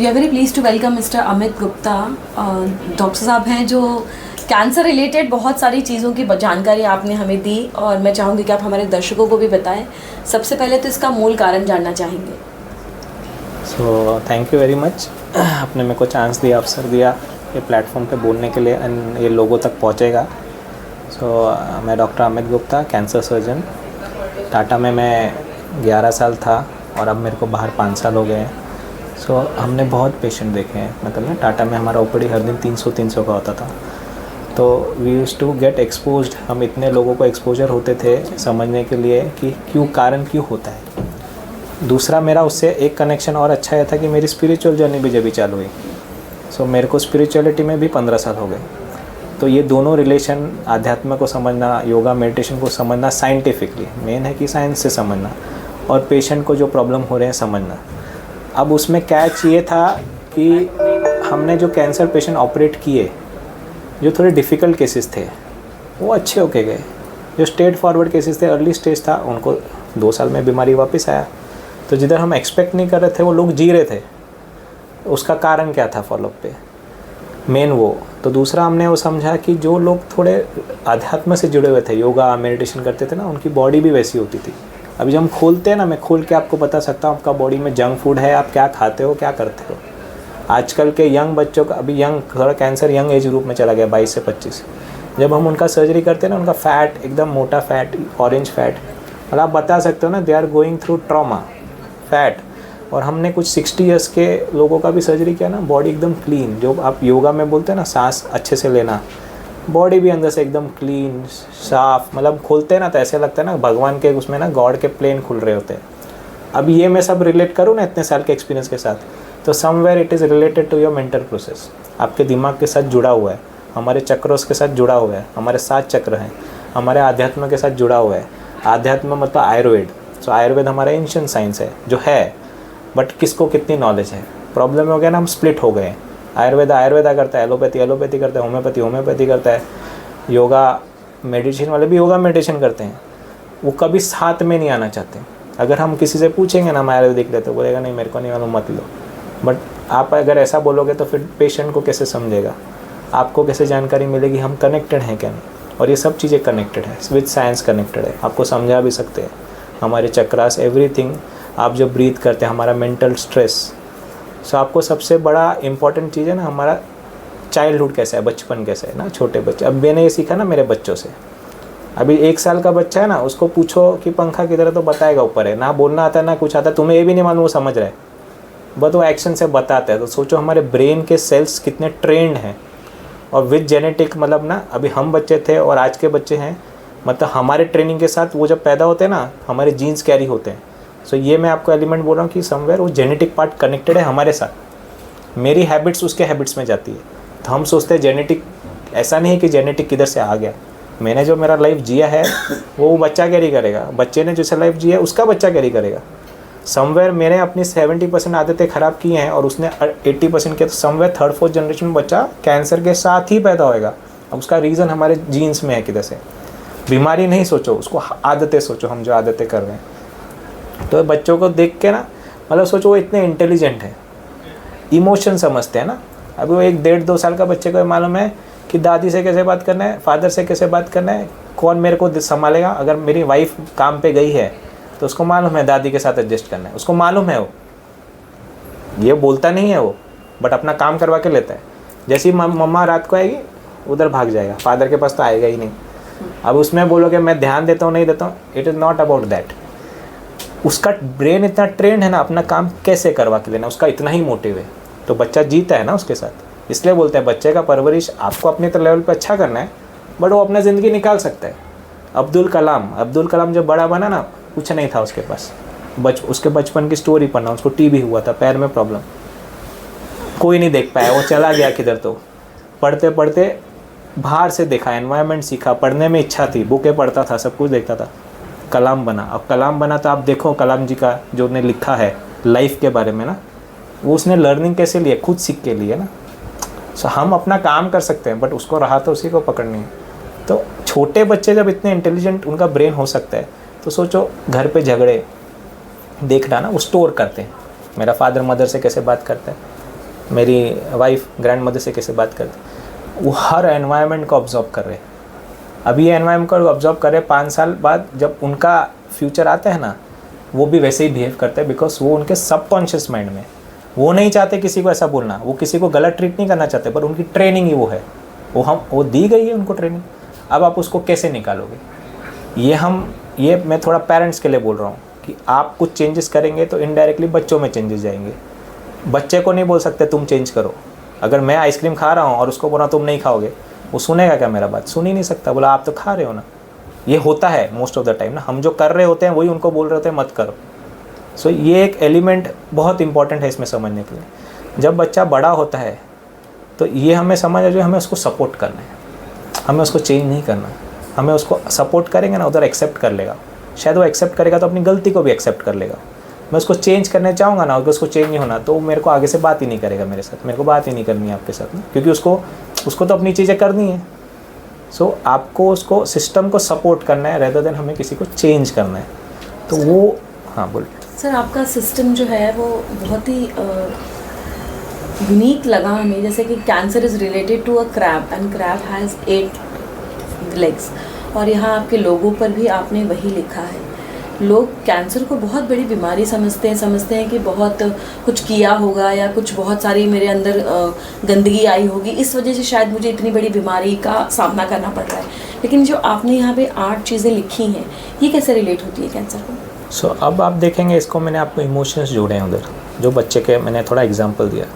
We are very please to welcome mister Amit Gupta. Doctor साहब हैं जो कैंसर रिलेटेड बहुत सारी चीज़ों की जानकारी आपने हमें दी और मैं चाहूँगी कि आप हमारे दर्शकों को भी बताएं। सबसे पहले तो इसका मूल कारण जानना चाहेंगे। So thank you very much, आपने मेरे को चांस दिया, अवसर दिया ये प्लेटफॉर्म पे बोलने के लिए एंड ये लोगों तक पहुँचेगा। मैं doctor Amit Gupta, cancer surgeon. Tata में मैं 11 साल था और अब मेरे को बाहर 5 साल हो गए हैं। हमने बहुत पेशेंट देखे हैं, मतलब ना टाटा में हमारा ओपीडी हर दिन 300 का होता था। तो we use to get exposed, हम इतने लोगों को एक्सपोजर होते थे समझने के लिए कि कारण क्यों होता है। दूसरा मेरा उससे एक कनेक्शन और अच्छा यह था कि मेरी स्पिरिचुअल जर्नी भी जब भी चालू हुई। मेरे को स्पिरिचुअलिटी में भी 15 साल हो गए। तो ये दोनों रिलेशन, आध्यात्म को समझना, योगा मेडिटेशन को समझना, साइंटिफिकली मेन है कि साइंस से समझना, और पेशेंट को जो प्रॉब्लम हो रहे हैं समझना। अब उसमें कैच ये था कि हमने जो कैंसर पेशेंट ऑपरेट किए, जो थोड़े डिफ़िकल्ट केसेस थे वो अच्छे होके गए। जो स्ट्रेट फॉरवर्ड केसेस थे, अर्ली स्टेज था, उनको 2 साल में बीमारी वापस आया। तो जिधर हम एक्सपेक्ट नहीं कर रहे थे वो लोग जी रहे थे। उसका कारण क्या था फॉलोअप पे, मेन वो। तो दूसरा हमने वो समझा कि जो लोग थोड़े आध्यात्म से जुड़े हुए थे, योगा मेडिटेशन करते थे ना, उनकी बॉडी भी वैसी होती थी। अभी जब हम खोलते हैं ना, मैं खोल के आपको बता सकता हूँ आपका बॉडी में जंक फूड है, आप क्या खाते हो, क्या करते हो। आजकल के यंग बच्चों का, अभी यंग थोड़ा कैंसर यंग एज ग्रुप में चला गया, 22 से 25। जब हम उनका सर्जरी करते हैं ना, उनका फैट एकदम मोटा फैट, ऑरेंज फैट, और आप बता सकते हो ना they are going through trauma fat. और हमने कुछ 60 ईयर्स के लोगों का भी सर्जरी किया ना, बॉडी एकदम क्लीन, जो आप योगा में बोलते हैं ना सांस अच्छे से लेना, बॉडी भी अंदर से एकदम क्लीन साफ, मतलब खोलते हैं ना तो ऐसे लगता है ना भगवान के उसमें ना गॉड के प्लेन खुल रहे होते हैं। अब ये मैं सब रिलेट करूँ ना इतने साल के एक्सपीरियंस के साथ, तो somewhere it is related to your mental process. आपके दिमाग के साथ जुड़ा हुआ है, हमारे चक्रों के साथ जुड़ा हुआ है, हमारे 7 चक्र हैं, हमारे आध्यात्म के साथ जुड़ा हुआ है। आध्यात्म मतलब आयुर्वेद। आयुर्वेद हमारा एंशिएंट साइंस है जो है, बट किसको कितनी नॉलेज है। प्रॉब्लम हो गया ना, हम स्प्लिट हो गए। आयुर्वेद करता है, एलोपैथी करता है, होम्योपैथी करता है, योगा मेडिटेशन वाले भी योगा मेडिटेशन करते हैं। वो कभी साथ में नहीं आना चाहते। अगर हम किसी से पूछेंगे ना, हम आयुर्वेदिक लेते, तो बोलेगा नहीं मेरे को नहीं मालूम, मत लो। बट आप अगर ऐसा बोलोगे तो फिर पेशेंट को कैसे समझेगा, आपको कैसे जानकारी मिलेगी हम कनेक्टेड हैं क्या नहीं। और ये सब चीज़ें कनेक्टेड है, विद साइंस कनेक्टेड है, आपको समझा भी सकते हैं। हमारे चक्रास, एवरीथिंग, आप जो ब्रीथ करते हैं, हमारा मेंटल स्ट्रेस। आपको सबसे बड़ा इंपॉर्टेंट चीज़ है ना, हमारा चाइल्डहुड कैसा है, बचपन कैसा है ना, छोटे बच्चे। अब मैंने ये सीखा ना मेरे बच्चों से। अभी 1 साल का बच्चा है ना, उसको पूछो कि पंखा किधर है तो बताएगा ऊपर है। ना बोलना आता है ना कुछ आता, तुम्हें ये भी नहीं मालूम वो समझ रहा है, बट वो एक्शन से बताता है। तो सोचो हमारे ब्रेन के सेल्स कितने ट्रेंड हैं। और विद जेनेटिक, मतलब ना अभी हम बच्चे थे और आज के बच्चे हैं, मतलब हमारे ट्रेनिंग के साथ वो जब पैदा होते हैं ना, हमारे जीन्स कैरी होते हैं। ये मैं आपको एलिमेंट बोल रहा हूँ कि समवेयर वो जेनेटिक पार्ट कनेक्टेड है हमारे साथ। मेरी हैबिट्स उसके हैबिट्स में जाती है। तो हम सोचते हैं जेनेटिक, ऐसा नहीं है कि जेनेटिक किधर से आ गया। मैंने जो मेरा लाइफ जिया है वो बच्चा कैरी करेगा, बच्चे ने जैसे लाइफ जिया उसका बच्चा कैरी करेगा। समवेयर मैंने अपनी 70% आदतें ख़राब की हैं और उसने 80% के, तो समवेयर 3rd-4th जनरेशन में बच्चा कैंसर के साथ ही पैदा होएगा। अब उसका रीज़न हमारे जीन्स में है किधर से। बीमारी नहीं सोचो, उसको आदतें सोचो, हम जो आदतें कर रहे हैं। तो बच्चों को देख के ना, मतलब सोचो वो इतने इंटेलिजेंट है, इमोशन समझते हैं ना। अभी वो 1-1.5-2 साल का बच्चे को मालूम है कि दादी से कैसे बात करना है, फादर से कैसे बात करना है, कौन मेरे को संभालेगा। अगर मेरी वाइफ काम पे गई है तो उसको मालूम है दादी के साथ एडजस्ट करना है, उसको मालूम है। वो ये बोलता नहीं है वो, बट अपना काम करवा के लेता है। जैसे ही मम्मा रात को आएगी उधर भाग जाएगा, फादर के पास तो आएगा ही नहीं। अब उसमें बोलोगे मैं ध्यान देता हूँ नहीं देता हूँ, it is not about that. उसका ब्रेन इतना ट्रेंड है ना, अपना काम कैसे करवा के लेना, उसका इतना ही मोटिव है। तो बच्चा जीता है ना उसके साथ। इसलिए बोलते हैं बच्चे का परवरिश आपको अपने लेवल पे अच्छा करना है, बट वो अपना ज़िंदगी निकाल सकता है। अब्दुल कलाम जब बड़ा बना ना, कुछ नहीं था उसके पास। उसके बचपन की स्टोरी पढ़ना, उसको टीबी हुआ था, पैर में प्रॉब्लम, कोई नहीं देख पाया, वो चला गया किधर। तो पढ़ते पढ़ते बाहर से देखा, एनवायरनमेंट सीखा, पढ़ने में इच्छा थी, बुकें पढ़ता था, सब कुछ देखता था, कलाम बना। अब कलाम बना तो आप देखो कलाम जी का जो उसने लिखा है लाइफ के बारे में ना, वो उसने लर्निंग कैसे लिया, खुद सीख के लिए ना। हम अपना काम कर सकते हैं, बट उसको रहा तो उसी को पकड़नी है। तो छोटे बच्चे जब इतने इंटेलिजेंट उनका ब्रेन हो सकता है, तो सोचो घर पे झगड़े देखना ना, वो स्टोर करते हैं। मेरा फादर मदर से कैसे बात करता है, मेरी वाइफ ग्रैंड मदर से कैसे बात करती, वो हर एनवायरनमेंट को ऑब्जर्व कर रहे हैं। अभी ये एनवायरनमेंट को ऑब्जर्व कर रहे हैं, 5 साल बाद जब उनका फ्यूचर आता है ना, वो भी वैसे ही बिहेव करते हैं, बिकॉज वो उनके सबकॉन्शियस माइंड में, वो नहीं चाहते किसी को ऐसा बोलना, वो किसी को गलत ट्रीट नहीं करना चाहते, पर उनकी ट्रेनिंग ही वो है, वो दी गई है उनको ट्रेनिंग। अब आप उसको कैसे निकालोगे? ये मैं थोड़ा पेरेंट्स के लिए बोल रहा हूँ कि आप कुछ चेंजेस करेंगे तो इनडायरेक्टली बच्चों में चेंजेस जाएंगे। बच्चे को नहीं बोल सकते तुम चेंज करो। अगर मैं आइसक्रीम खा रहा हूँ और उसको बोला तुम नहीं खाओगे, वो सुनेगा क्या मेरा बात? सुन ही नहीं सकता। बोला आप तो खा रहे हो ना। ये होता है मोस्ट ऑफ द टाइम ना, हम जो कर रहे होते हैं वही उनको बोल रहे होते हैं मत करो। सो ये एक एलिमेंट बहुत इंपॉर्टेंट है इसमें समझने के लिए। जब बच्चा बड़ा होता है तो ये हमें समझ आ जाए, हमें उसको सपोर्ट करना है, हमें उसको चेंज नहीं करना। हमें उसको सपोर्ट करेंगे ना, उधर एक्सेप्ट कर लेगा। शायद वो एक्सेप्ट करेगा तो अपनी गलती को भी एक्सेप्ट कर लेगा। मैं उसको चेंज करने चाहूँगा ना, अगर उसको चेंज नहीं होना तो मेरे को आगे से बात ही नहीं करेगा मेरे साथ। मेरे को बात ही नहीं करनी है आपके साथ ना, क्योंकि उसको तो अपनी चीज़ें करनी है। सो आपको उसको सिस्टम को सपोर्ट करना है रेदर देन हमें किसी को चेंज करना है। तो वो हाँ बोलिए सर, आपका सिस्टम जो है वो बहुत ही यूनिक लगा हमें। जैसे कि cancer is related to a crab and crab has 8 legs, और यहाँ आपके लोगों पर भी आपने वही लिखा है। लोग कैंसर को बहुत बड़ी बीमारी समझते हैं कि बहुत कुछ किया होगा या कुछ बहुत सारी मेरे अंदर गंदगी आई होगी, इस वजह से शायद मुझे इतनी बड़ी बीमारी का सामना करना पड़ रहा है। लेकिन जो आपने यहाँ पे 8 चीज़ें लिखी हैं, ये कैसे रिलेट होती है कैंसर को? अब आप देखेंगे इसको, मैंने आपको इमोशंस जोड़े हैं उधर, जो बच्चे के मैंने थोड़ा एग्जांपल दिया।